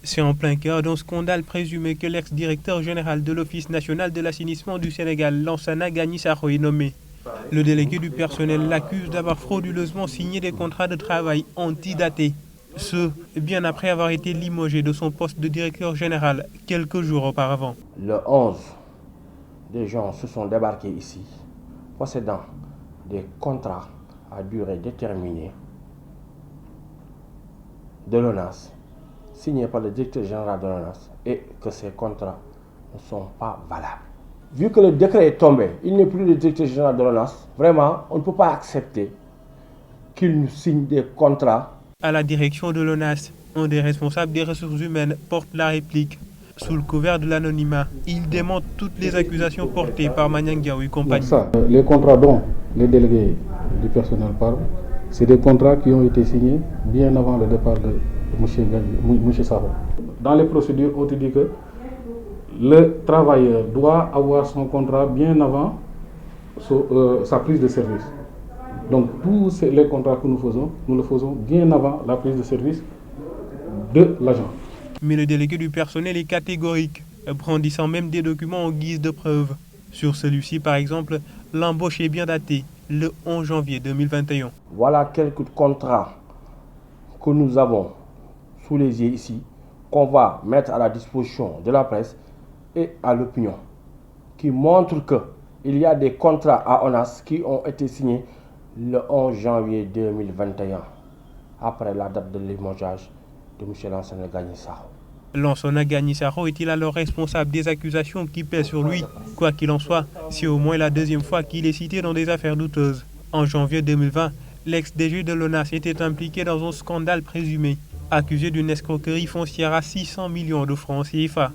C'est en plein cœur d'un scandale présumé que l'ex-directeur général de l'Office national de l'assainissement du Sénégal, Lansana Gagny Sakho, est nommé. Le délégué du personnel l'accuse d'avoir frauduleusement signé des contrats de travail antidatés. Ce, bien après avoir été limogé de son poste de directeur général quelques jours auparavant. Le 11, des gens se sont débarqués ici, possédant des contrats à durée déterminée de l'ONAS, signés par le directeur général de l'ONAS, et que ces contrats ne sont pas valables. Vu que le décret est tombé, il n'est plus le directeur général de l'ONAS, vraiment, on ne peut pas accepter qu'il nous signe des contrats. À la direction de l'ONAS, un des responsables des ressources humaines porte la réplique. Sous le couvert de l'anonymat, il démente toutes les accusations portées par Maniang Diaw et compagnie. Les contrats dont les délégués du personnel parlent, c'est des contrats qui ont été signés bien avant le départ de M. Sakho. Dans les procédures, on te dit que le travailleur doit avoir son contrat bien avant sa prise de service. Donc tous les contrats que nous le faisons bien avant la prise de service de l'agent. Mais le délégué du personnel est catégorique, brandissant même des documents en guise de preuve. Sur celui-ci, par exemple, l'embauche est bien datée, le 11 janvier 2021. Voilà quelques contrats que nous avons sous les yeux ici, qu'on va mettre à la disposition de la presse et à l'opinion, qui montrent qu'il y a des contrats à ONAS qui ont été signés le 11 janvier 2021, après la date de limogeage de M. Lansana Gagny Sakho. Lansana Gagny Sakho est-il alors responsable des accusations qui pèsent sur lui? Quoi qu'il en soit, c'est au moins la deuxième fois qu'il est cité dans des affaires douteuses. En janvier 2020, l'ex-DG de l'ONAS était impliqué dans un scandale présumé, accusé d'une escroquerie foncière à 600 millions de francs CFA.